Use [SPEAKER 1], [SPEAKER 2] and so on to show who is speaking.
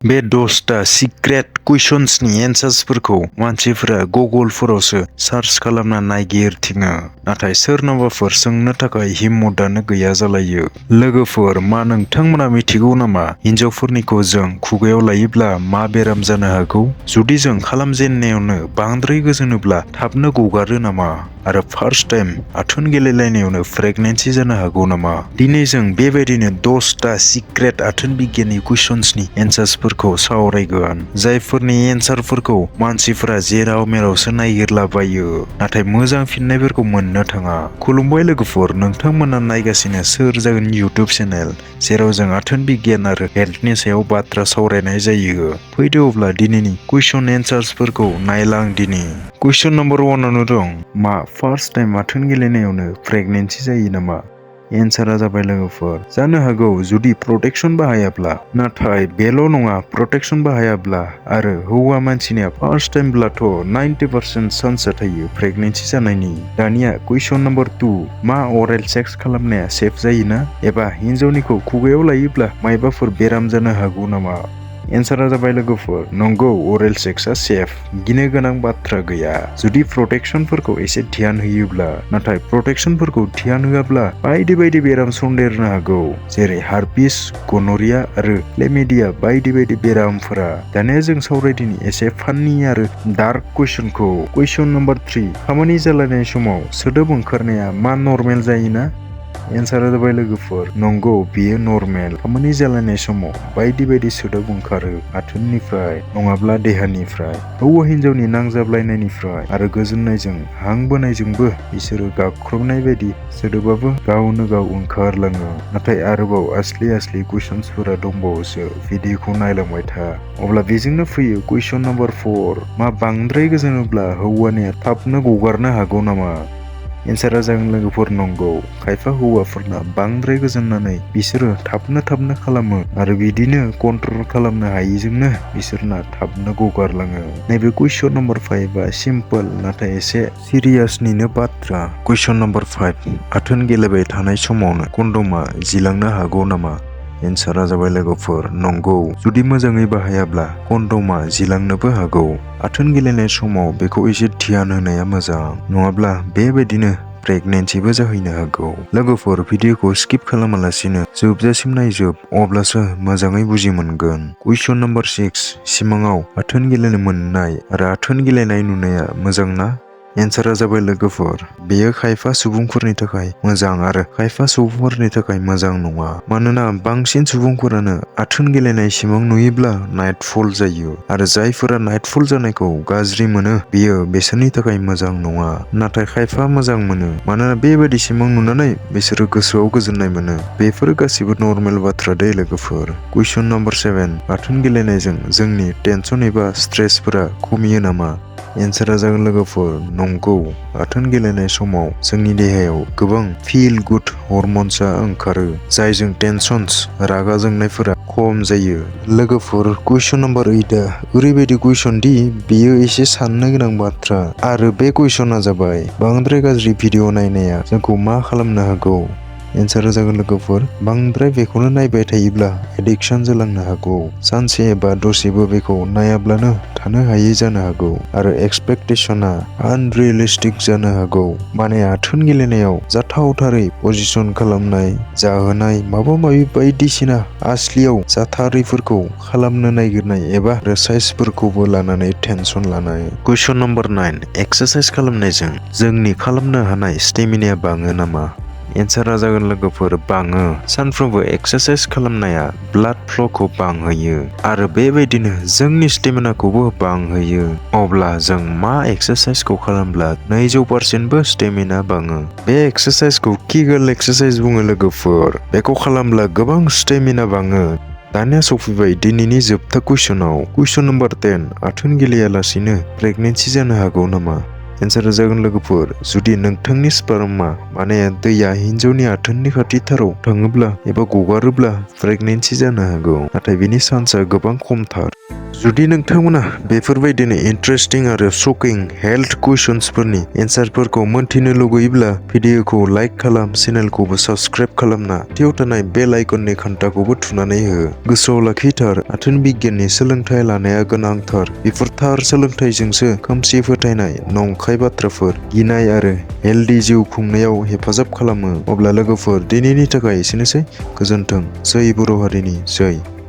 [SPEAKER 1] बे 10टा सिक्रेट कुइसन्सनि एन्सार्सफोरखौ मानसिफोरा गुगोलफोरावसो सार्च खालामना नागिरथिङो, नाथाय सोरनावबाफोर सोंनो थाखाय हिम्मतानो गैया जालायो। लोगोफोर, मा नोंथांमोना मिथिगौ नामा हिन्जावफोरनिखौ जों खुगायाव लायोब्ला मा बेराम जानो हागौ? जुदि जों खालामजेननायावनो बांद्राय गोजोनोब्ला थाबनो गगारो नामा? आरो फार्स्ट टाइम आथोन गेलेलायनायावनो प्रेगनेन्सि जानो हागौ नामा? दिनै जों बेबायदिनो 10टा सिक्रेट आथोन बिगियाननि कुइसन्सनि एन्सार्सफोरखौ सावरायगोन, जायफोरनि एन्सारफोरखौ मानसिफोरा जेराव मेरावसो नागिरलाबायो, नाथाय मोजां फिननायफोरखौ मोननो थाङा। खुलुमबाय लोगोफोर, नोंथांमोना नायगासिनो सोर जागोन इउटुब चेनेल, जेराव जों आथोन बिगियान आरो हेल्थनि सायाव बाथ्रा सावरायनाय जायो। फैदो अब्ला दिनैनि कुइसन एन्सार्सफोरखौ नायलांदिनि। कुइसन नम्बर 1आवनो दं, मा फार्स्ट टाइम आथोन गेलेनायावनो प्रेगनेन्सि जायो नामा? एन्सारा जाबाय लोगोफोर, जानो हागौ जुदि प्रटेक्शन बाहायाब्ला। नाथाय बेल' नङा, प्रटेक्शन बाहायाब्ला आरो हौवा मानसिनिया फार्स्ट टाइमब्लाथ' 90% चान्सआ थायो प्रेगनेन्सि जानायनि। दानिया कुइसन नम्बर 2, मा अरेल सेक्स खालामनाया सेफ जायोना? एबा हिन्जावनिखौ खुगायाव लायोब्ला मायबाफोर बेराम जानो हागौ नामा? एन्सारा जाबाय लोगोफोर, नंगौ, अरेल सेक्सआ सेफ, गिनो गोनां बाथ्रा गैया जुदि प्रटेक्शनफोरखौ एसे ध्यान होयोब्ला। नाथाय प्रटेक्शनफोरखौ ध्यान होआब्ला बायदि बायदि बेराम सन्देरनो हागौ, जेरै हार्पिस, गन'रिया आरो क्लेमिडिया बायदि बायदि बेरामफोरा। दानिया जों सावरायदिनि एसे फान्नि आरो डार्क कुइसनखौ। कुइसन नम्बर 3, खामानि जालायनाय समाव सोदोब ओंखारनाया मा नर्मेल जायोना? एन्सारा जाबाय लोगोफोर, नंगौ, बेयो नर्मेल। खामानि जालायनाय समाव बायदि बायदि सोदोब ओंखारो, आथोननिफ्राय नङाब्ला देहानिफ्राय, हौवा हिन्जावनि नांजाबलायनायनिफ्राय आरो गोजोननायजों हां बोनायजोंबो बिसोरो गाबख्रबनाय बायदि सोदोबाबो गावनो गाव ओंखारलाङो। नाथाय आरोबाव आसलि कुइसन्सफोरा दंबावोसो, भिडिअखौ नायलांबाय था। अब्ला बेजोंनो फैयो कुइसन नम्बर 4, मा बांद्राय गोजोनोब्ला हौवानिया थाबनो गगारनो हागौ नामा? एन्सारा जागोन लोगोफोर, नंगौ, खायफा हौवाफोरना बांद्राय गोजोननानै बिसोरो थाबनो खालामो आरो बिदिनो कन्ट्रल खालामनो हायिजोंनो बिसोरना थाबनो गगारलाङो। नैबे कुइसन नम्बर 5आ सिम्पल नाथाय एसे सिरियासनिनो बाथ्रा। कुइसन नम्बर 5, आथोन गेलेबाय थानाय समावनो कन्डमा जिलांनो हागौ नामा? एन्सारा जाबाय लोगोफोर, नंगौ, जुदि मोजाङै बाहायाब्ला कन्डमा जिलांनोबो हागौ। आथोन गेलेनाय समाव बेखौ एसे ध्यान होनाया मोजां, नङाब्ला बेबायदिनो प्रेगनेन्सिबो जाहैनो हागौ। लोगोफोर, भिडिअखौ स्किप खालामालासिनो जोबजासिम नायजोब, अब्लासो मोजाङै बुजि मोनगोन। कुइसन नम्बर 6, सिमाङाव आथोन गेलेनो मोननाय आरो आथोन गेलेनाय नुनाया मोजां ना? एन्सारा जाबाय लोगोफोर, बेयो खायफा सुबुंफोरनि थाखाय मोजां आरो खायफा सुबुंफोरनि थाखाय मोजां नङा। मानोना बांसिन सुबुंफोरानो आथोन गेलेनाय सिमां नुयोब्ला नाइटफल जायो, आरो जायफोरा नाइटफल जानायखौ गाज्रि मोनो बेयो बिसोरनि थाखाय मोजां नङा। नाथाय खायफा मोजां मोनो, मानोना बेबायदि सिमां नुनानै बिसोरो गोसोआव गोजोननाय मोनो। बेफोर गासिबो नर्मेल बाथ्रा दे लोगोफोर। कुइसन नम्बर 7, आथोन गेलेनायजों जोंनि टेनसन एबा स्ट्रेसफोरा खमियो नामा? एन्सारा जागोन लोगोफोर, नंगौ, आथोन गेलेनाय समाव जोंनि देहायाव गोबां फिल गुड हरमन्सआ ओंखारो, जायजों टेनसन्स, रागा जोंनायफोरा खम जायो। लोगोफोर, कुइसन नम्बर 8आ ओरैबायदि कुइसन दि बेयो एसे साननो गोनां बाथ्रा, आरो बे कुइसना जाबाय, बांद्राय गाज्रि भिडिअ नायनाया जोंखौ मा खालामनो हागौ? एन्सारा जागोन लोगोफोर, बांद्राय बेखौनो नायबाय थायोब्ला एडिक्सन जालांनो हागौ। सानसे एबा दसेबो बेखौ नायाब्लानो थानो हायै जानो हागौ, आरो एक्सपेक्टेशना आनरियेलिस्टिक जानो हागौ। माने आथोन गेलेनायाव जाथावथारै पजिसन खालामनाय, जाहोनाय, माबा माबि बायदिसिना आसलियाव जाथारैफोरखौ खालामनो नागिरनाय एबा साइजफोरखौबो लानानै टेनसन लानाय। कुइसन नम्बर 9, एक्सारसाइज खालामनायजों जोंनि खालामनो हानाय स्टेमिनाया बाङो नामा? एन्सारा जागोन लोगोफोर, बाङो। सानफ्रोमबो एक्सारसाइज खालामनाया ब्लाड फ्ल'खौ बांहोयो आरो बेबायदिनो जोंनि स्टेमिनाखौबो बांहोयो। अब्ला जों मा एक्सारसाइजखौ खालामब्ला 200%बो स्टेमिना बाङो? बे एक्सारसाइजखौ किगल एक्सारसाइज बुङो लोगोफोर। बेखौ खालामब्ला गोबां स्टेमिना बाङो। दानिया सफैबाय दिनैनि जोबथा कुइसनाव। कुइसन नम्बर 10, आथोन गेलेयालासिनो प्रेगनेन्सि जानो हागौ नामा? एन्सारा जागोन लोगोफोर, जुदि नोंथांनि स्पार्मा माने दैया हिन्जावनि आथोननि खाथिथाराव थाङोब्ला एबा गगारोब्ला प्रेगनेन्सि जानो हागौ, नाथाय बेनि चान्सआ गोबां खमथार। जुदि नोंथांमोना बेफोरबायदिनो इन्टारेस्टिं आरो शकिं हेल्थ कुइसन्सफोरनि एन्सारफोरखौ मोनथिनो लुगैयोब्ला भिडिअखौ लाइक खालाम, चेनेलखौबो साबस्क्राइब खालामना खाथियाव थानाय बेल आइकननि घन्टाखौबो थुनानै हो। गोसोआव लाखिथार, आथोन बिगियाननि सोलोंथाइ लानाया गोनांथार। बेफोर थार सोलोंथाइजोंसो खोमसि फोथायनाय, नंखाय बाथ्राफोर, गिनाय आरो हेल्दी जिउ खुंनायाव हेफाजाब खालामो। अब्ला लोगोफोर, दिनैनि थाखाय एसेनोसै। गोजोन्थों। जै बर' हारिनि जै।